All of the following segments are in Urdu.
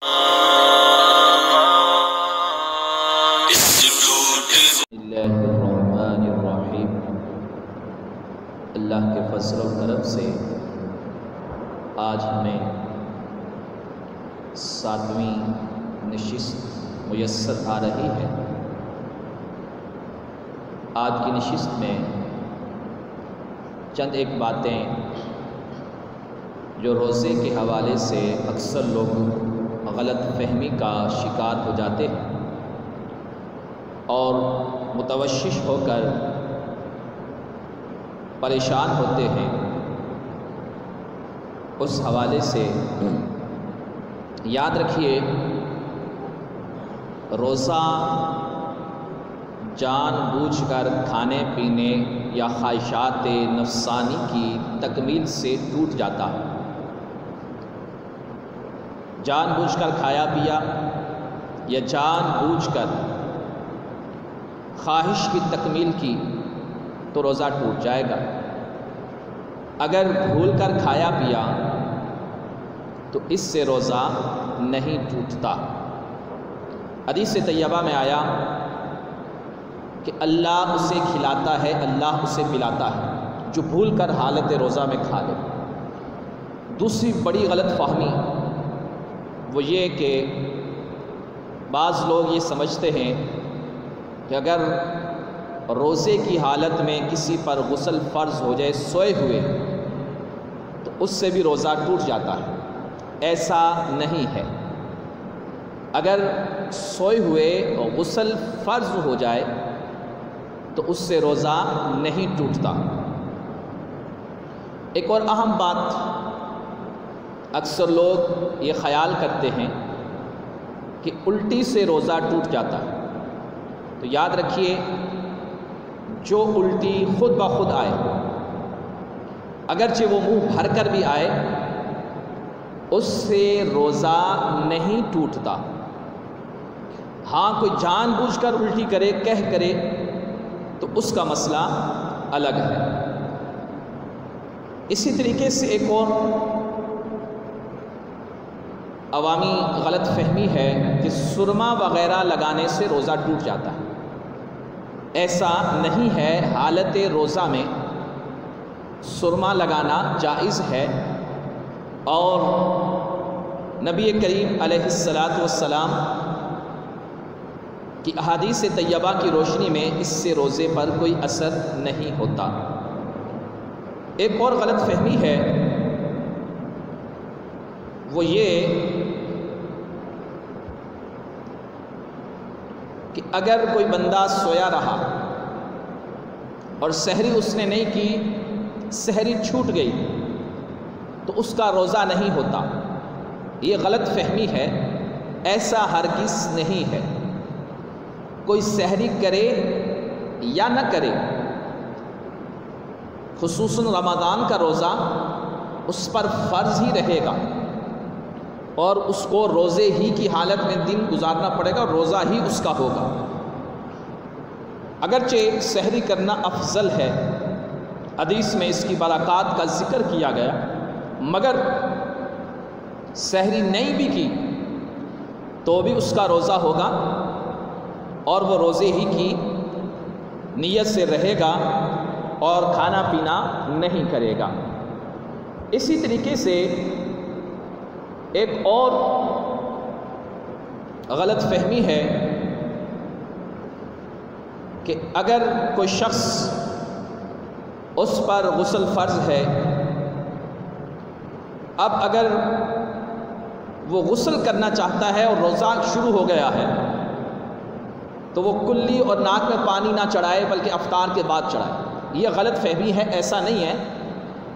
اللہ الرحمن الرحیم۔ اللہ کے فضل و کرم سے آج ہمیں 7ویں نشست میسر آ رہی ہے۔ آج کی نشست میں چند ایک باتیں جو روزے کے حوالے سے اکثر لوگ غلط فہمی کا شکار ہو جاتے ہیں اور متوشش ہو کر پریشان ہوتے ہیں، اس حوالے سے یاد رکھیے، روزہ جان بوجھ کر کھانے پینے یا خواہشات نفسانی کی تکمیل سے ٹوٹ جاتا ہے۔ جان بوجھ کر کھایا پیا یا جان بوجھ کر خواہش کی تکمیل کی تو روزہ ٹوٹ جائے گا۔ اگر بھول کر کھایا پیا تو اس سے روزہ نہیں ٹوٹتا۔ حدیث طیبہ میں آیا کہ اللہ اسے کھلاتا ہے، اللہ اسے پلاتا ہے جو بھول کر حالت روزہ میں کھا لے۔ دوسری بڑی غلط فہمی وہ یہ کہ بعض لوگ یہ سمجھتے ہیں کہ اگر روزے کی حالت میں کسی پر غسل فرض ہو جائے سوئے ہوئے تو اس سے بھی روزہ ٹوٹ جاتا ہے۔ ایسا نہیں ہے۔ اگر سوئے ہوئے غسل فرض ہو جائے تو اس سے روزہ نہیں ٹوٹتا۔ ایک اور اہم بات، اکثر لوگ یہ خیال کرتے ہیں کہ الٹی سے روزہ ٹوٹ جاتا ہے۔ تو یاد رکھیے، جو الٹی خود بخود آئے، اگرچہ وہ منہ بھر کر بھی آئے، اس سے روزہ نہیں ٹوٹتا۔ ہاں کوئی جان بوجھ کر الٹی کرے، کہہ کرے، تو اس کا مسئلہ الگ ہے۔ اسی طریقے سے ایک اور عوامی غلط فہمی ہے کہ سرما وغیرہ لگانے سے روزہ ٹوٹ جاتا ہے۔ ایسا نہیں ہے۔ حالت روزہ میں سرما لگانا جائز ہے، اور نبی کریم علیہ السلام کی احادیث طیبہ کی روشنی میں اس سے روزے پر کوئی اثر نہیں ہوتا۔ ایک اور غلط فہمی ہے وہ یہ کہ اگر کوئی بندہ سویا رہا اور سحری اس نے نہیں کی، سحری چھوٹ گئی تو اس کا روزہ نہیں ہوتا۔ یہ غلط فہمی ہے، ایسا ہرگز نہیں ہے۔ کوئی سحری کرے یا نہ کرے، خصوصاً رمضان کا روزہ اس پر فرض ہی رہے گا، اور اس کو روزے ہی کی حالت میں دن گزارنا پڑے گا، روزہ ہی اس کا ہوگا۔ اگرچہ سحری کرنا افضل ہے، حدیث میں اس کی برکات کا ذکر کیا گیا، مگر سحری نہیں بھی کی تو بھی اس کا روزہ ہوگا، اور وہ روزے ہی کی نیت سے رہے گا اور کھانا پینا نہیں کرے گا۔ اسی طریقے سے ایک اور غلط فہمی ہے کہ اگر کوئی شخص اس پر غسل فرض ہے، اب اگر وہ غسل کرنا چاہتا ہے اور روزہ شروع ہو گیا ہے تو وہ کلی اور ناک میں پانی نہ چڑھائے بلکہ افطار کے بعد چڑھائے۔ یہ غلط فہمی ہے، ایسا نہیں ہے،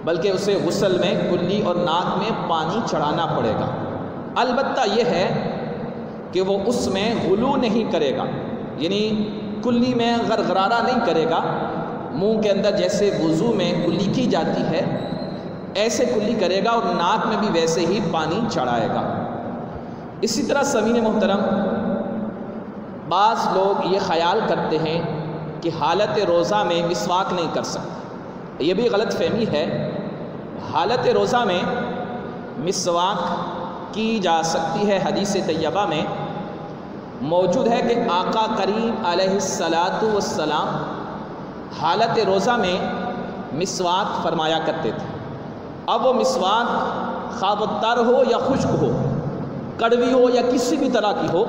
بلکہ اسے غسل میں کلی اور ناک میں پانی چڑھانا پڑے گا۔ البتہ یہ ہے کہ وہ اس میں غلو نہیں کرے گا، یعنی کلی میں غرغرارہ نہیں کرے گا، منہ کے اندر جیسے وضو میں کلی کی جاتی ہے ایسے کلی کرے گا، اور ناک میں بھی ویسے ہی پانی چڑھائے گا۔ اسی طرح سامعین محترم، بعض لوگ یہ خیال کرتے ہیں کہ حالت روزہ میں مسواک نہیں کر سکتے، یہ بھی غلط فہمی ہے۔ حالت روزہ میں مسواک کی جا سکتی ہے۔ حدیث طیبہ میں موجود ہے کہ آقا کریم علیہ الصلاۃ والسلام حالت روزہ میں مسواک فرمایا کرتے تھے۔ اب وہ مسواک خواہ تر ہو یا خشک ہو، کڑوی ہو یا کسی بھی طرح کی ہو،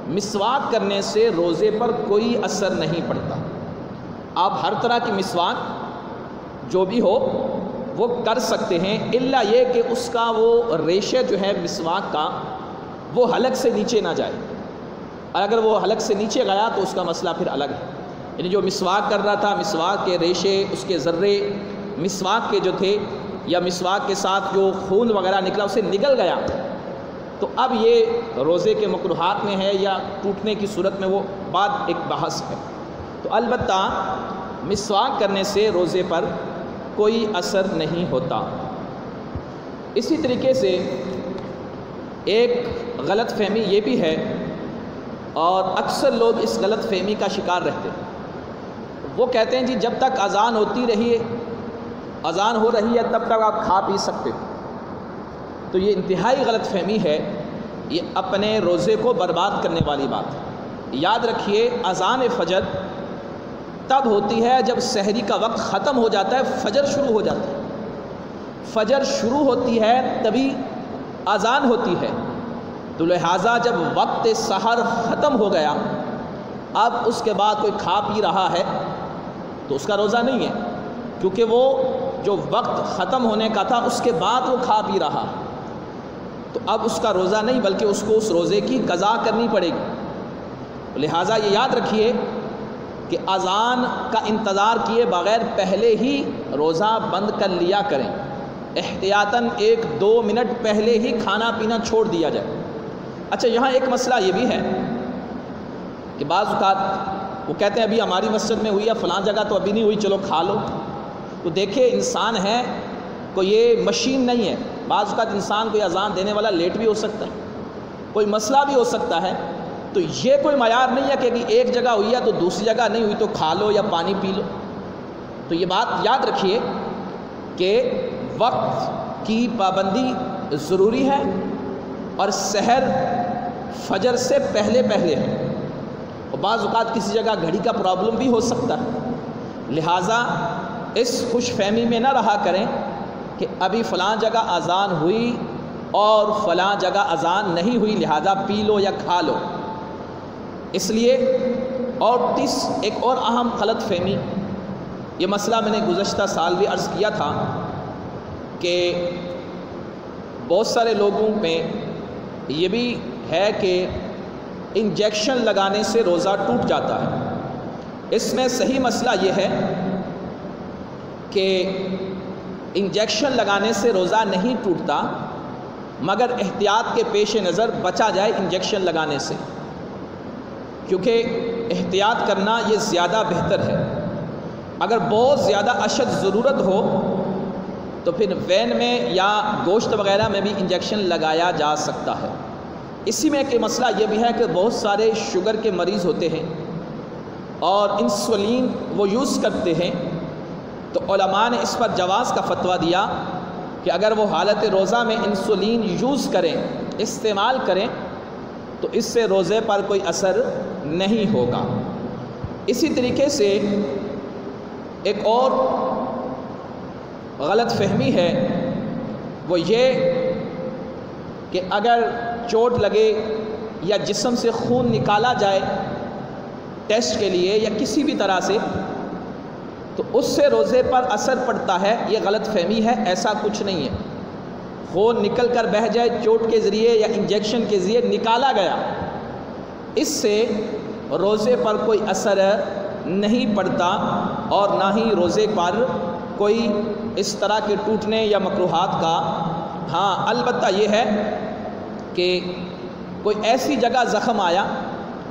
مسواک کرنے سے روزے پر کوئی اثر نہیں پڑتا۔ آپ ہر طرح کی مسواک جو بھی ہو وہ کر سکتے ہیں، الا یہ کہ اس کا وہ ریشے جو ہے مسواک کا وہ حلق سے نیچے نہ جائے، اور اگر وہ حلق سے نیچے گیا تو اس کا مسئلہ پھر الگ ہے۔ یعنی جو مسواک کر رہا تھا، مسواک کے ریشے، اس کے ذرے مسواک کے جو تھے یا مسواک کے ساتھ جو خون وغیرہ نکلا اسے نگل گیا، تو اب یہ روزے کے مکروہات میں ہے یا ٹوٹنے کی صورت میں، وہ بعد ایک بحث ہے۔ تو البتہ مسواک کرنے سے روزے پر کوئی اثر نہیں ہوتا۔ اسی طریقے سے ایک غلط فہمی یہ بھی ہے، اور اکثر لوگ اس غلط فہمی کا شکار رہتے ہیں۔ وہ کہتے ہیں جی جب تک اذان ہوتی رہی ہے، اذان ہو رہی ہے تب تک آپ کھا پی سکتے ہو۔ تو یہ انتہائی غلط فہمی ہے، یہ اپنے روزے کو برباد کرنے والی بات ہے۔ یاد رکھیے اذان فجر تب ہوتی ہے جب سحری کا وقت ختم ہو جاتا ہے، فجر شروع ہو جاتا ہے۔ فجر شروع ہوتی ہے تبھی اذان ہوتی ہے، تو لہٰذا جب وقت سحر ختم ہو گیا، اب اس کے بعد کوئی کھا پی رہا ہے تو اس کا روزہ نہیں ہے، کیونکہ وہ جو وقت ختم ہونے کا تھا اس کے بعد وہ کھا پی رہا، تو اب اس کا روزہ نہیں بلکہ اس کو اس روزے کی قضا کرنی پڑے گی۔ لہٰذا یہ یاد رکھیے کہ اذان کا انتظار کیے بغیر پہلے ہی روزہ بند کر لیا کریں، احتیاطاً 1-2 منٹ پہلے ہی کھانا پینا چھوڑ دیا جائے۔ اچھا یہاں ایک مسئلہ یہ بھی ہے کہ بعض اوقات وہ کہتے ہیں ابھی ہماری مسجد میں ہوئی ہے، فلاں جگہ تو ابھی نہیں ہوئی، چلو کھا لو۔ تو دیکھیں انسان ہے، کوئی یہ مشین نہیں ہے، بعض اوقات انسان کوئی اذان دینے والا لیٹ بھی ہو سکتا ہے، کوئی مسئلہ بھی ہو سکتا ہے، تو یہ کوئی معیار نہیں ہے کہ ایک جگہ ہوئی ہے تو دوسری جگہ نہیں ہوئی تو کھا لو یا پانی پی لو۔ تو یہ بات یاد رکھیے کہ وقت کی پابندی ضروری ہے، اور سحر فجر سے پہلے پہلے ہے، اور بعض اوقات کسی جگہ گھڑی کا پرابلم بھی ہو سکتا ہے۔ لہٰذا اس خوش فہمی میں نہ رہا کریں کہ ابھی فلاں جگہ اذان ہوئی اور فلاں جگہ اذان نہیں ہوئی لہٰذا پی لو یا کھا لو۔ اس لیے اور ایک اور اہم غلط فہمی، یہ مسئلہ میں نے گزشتہ سال بھی عرض کیا تھا کہ بہت سارے لوگوں میں یہ بھی ہے کہ انجیکشن لگانے سے روزہ ٹوٹ جاتا ہے۔ اس میں صحیح مسئلہ یہ ہے کہ انجیکشن لگانے سے روزہ نہیں ٹوٹتا، مگر احتیاط کے پیش نظر بچا جائے انجیکشن لگانے سے، کیونکہ احتیاط کرنا یہ زیادہ بہتر ہے۔ اگر بہت زیادہ اشد ضرورت ہو تو پھر وین میں یا گوشت وغیرہ میں بھی انجیکشن لگایا جا سکتا ہے۔ اسی میں کہ مسئلہ یہ بھی ہے کہ بہت سارے شوگر کے مریض ہوتے ہیں اور انسولین وہ یوز کرتے ہیں، تو علماء نے اس پر جواز کا فتویٰ دیا کہ اگر وہ حالت روزہ میں انسولین یوز کریں، استعمال کریں، تو اس سے روزے پر کوئی اثر نہیں ہوگا۔ اسی طریقے سے ایک اور غلط فہمی ہے، وہ یہ کہ اگر چوٹ لگے یا جسم سے خون نکالا جائے ٹیسٹ کے لیے یا کسی بھی طرح سے، تو اس سے روزے پر اثر پڑتا ہے، یہ غلط فہمی ہے، ایسا کچھ نہیں ہے۔ خون نکل کر بہہ جائے چوٹ کے ذریعے یا انجیکشن کے ذریعے نکالا گیا، اس سے روزے پر کوئی اثر نہیں پڑتا، اور نہ ہی روزے پر کوئی اس طرح کے ٹوٹنے یا مکروہات کا۔ ہاں البتہ یہ ہے کہ کوئی ایسی جگہ زخم آیا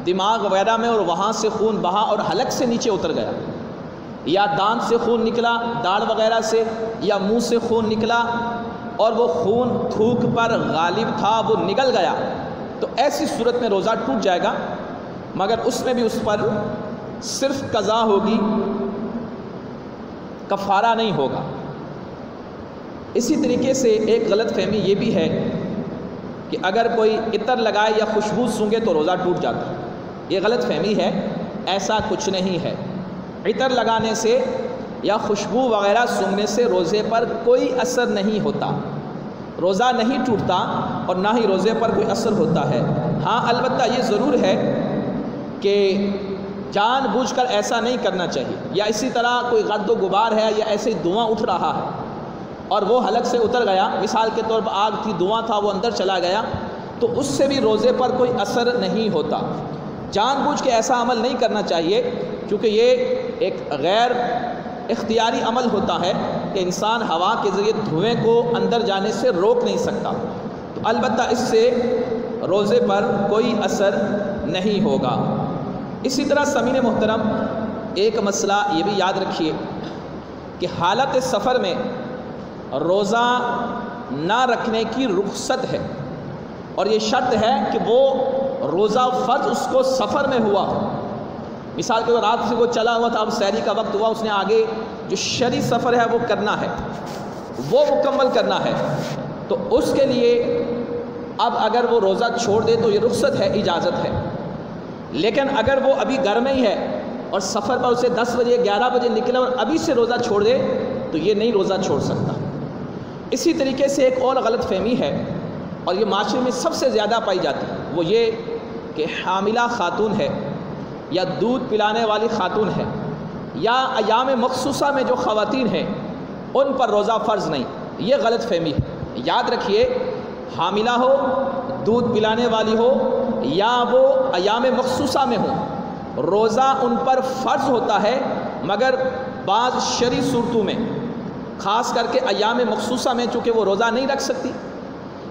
دماغ وغیرہ میں اور وہاں سے خون بہا اور حلق سے نیچے اتر گیا، یا دانت سے خون نکلا داڑھ وغیرہ سے، یا منہ سے خون نکلا اور وہ خون تھوک پر غالب تھا وہ نگل گیا، تو ایسی صورت میں روزہ ٹوٹ جائے گا، مگر اس میں بھی اس پر صرف قضا ہوگی، کفارہ نہیں ہوگا۔ اسی طریقے سے ایک غلط فہمی یہ بھی ہے کہ اگر کوئی عطر لگائے یا خوشبو سونگھے تو روزہ ٹوٹ جاتا ہے۔ یہ غلط فہمی ہے، ایسا کچھ نہیں ہے۔ عطر لگانے سے یا خوشبو وغیرہ سونگھنے سے روزے پر کوئی اثر نہیں ہوتا، روزہ نہیں ٹوٹتا اور نہ ہی روزے پر کوئی اثر ہوتا ہے۔ ہاں البتہ یہ ضرور ہے کہ جان بوجھ کر ایسا نہیں کرنا چاہیے، یا اسی طرح کوئی گرد و غبار ہے یا ایسے ہی دھواں اٹھ رہا ہے اور وہ حلق سے اتر گیا، مثال کے طور پر آگ تھی، دھواں تھا، وہ اندر چلا گیا، تو اس سے بھی روزے پر کوئی اثر نہیں ہوتا۔ جان بوجھ کے ایسا عمل نہیں کرنا چاہیے، کیونکہ یہ ایک غیر اختیاری عمل ہوتا ہے کہ انسان ہوا کے ذریعے دھوئیں کو اندر جانے سے روک نہیں سکتا، تو البتہ اس سے روزے پر کوئی اثر نہیں ہوگا۔ اسی طرح سامعین محترم ایک مسئلہ یہ بھی یاد رکھیے کہ حالت سفر میں روزہ نہ رکھنے کی رخصت ہے، اور یہ شرط ہے کہ وہ روزہ فرض اس کو سفر میں ہوا ہو۔ مثال کے طور رات سے وہ چلا ہوا تھا، اب سحری کا وقت ہوا، اس نے آگے جو شرعی سفر ہے وہ کرنا ہے، وہ مکمل کرنا ہے، تو اس کے لیے اب اگر وہ روزہ چھوڑ دے تو یہ رخصت ہے، اجازت ہے۔ لیکن اگر وہ ابھی گھر میں ہی ہے اور سفر پر اسے 10 بجے 11 بجے نکلا اور ابھی سے روزہ چھوڑ دے تو یہ نہیں روزہ چھوڑ سکتا۔ اسی طریقے سے ایک اور غلط فہمی ہے، اور یہ معاشرے میں سب سے زیادہ پائی جاتی ہے، وہ یہ کہ حاملہ خاتون ہے یا دودھ پلانے والی خاتون ہے یا ایام مخصوصہ میں جو خواتین ہیں ان پر روزہ فرض نہیں، یہ غلط فہمی ہے۔ یاد رکھیے، حاملہ ہو، دودھ پلانے والی ہو یا وہ ایام مخصوصہ میں ہوں، روزہ ان پر فرض ہوتا ہے، مگر بعض شرعی صورتوں میں، خاص کر کے ایام مخصوصہ میں چونکہ وہ روزہ نہیں رکھ سکتی،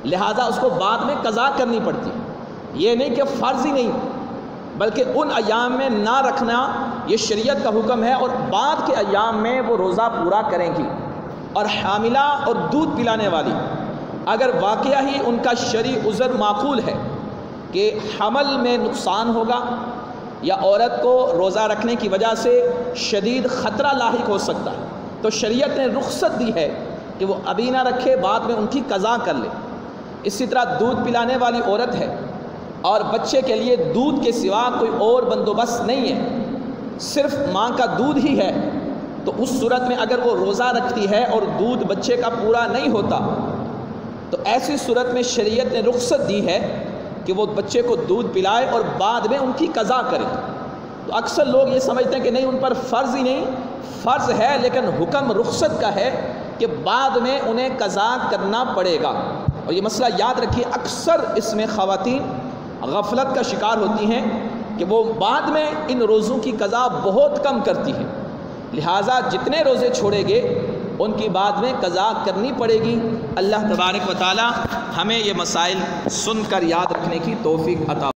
لہٰذا اس کو بعد میں قضا کرنی پڑتی ہے۔ یہ نہیں کہ فرض ہی نہیں، بلکہ ان ایام میں نہ رکھنا یہ شریعت کا حکم ہے، اور بعد کے ایام میں وہ روزہ پورا کریں گی۔ اور حاملہ اور دودھ پلانے والی اگر واقعہ ہی ان کا شرعی عذر معقول ہے کہ حمل میں نقصان ہوگا یا عورت کو روزہ رکھنے کی وجہ سے شدید خطرہ لاحق ہو سکتا ہے، تو شریعت نے رخصت دی ہے کہ وہ ابھی نہ رکھے، بعد میں ان کی قضا کر لے۔ اسی طرح دودھ پلانے والی عورت ہے اور بچے کے لیے دودھ کے سوا کوئی اور بندوبست نہیں ہے، صرف ماں کا دودھ ہی ہے، تو اس صورت میں اگر وہ روزہ رکھتی ہے اور دودھ بچے کا پورا نہیں ہوتا تو ایسی صورت میں شریعت نے رخصت دی ہے کہ وہ بچے کو دودھ پلائے اور بعد میں ان کی قضا کرے۔ تو اکثر لوگ یہ سمجھتے ہیں کہ نہیں، ان پر فرض ہی نہیں، فرض ہے لیکن حکم رخصت کا ہے کہ بعد میں انہیں قضا کرنا پڑے گا۔ اور یہ مسئلہ یاد رکھیے، اکثر اس میں خواتین غفلت کا شکار ہوتی ہیں کہ وہ بعد میں ان روزوں کی قضا بہت کم کرتی ہیں، لہٰذا جتنے روزے چھوڑے گے ان کی بعد میں قضا کرنی پڑے گی۔ اللہ تبارک و تعالی ہمیں یہ مسائل سن کر یاد رکھنے کی توفیق عطا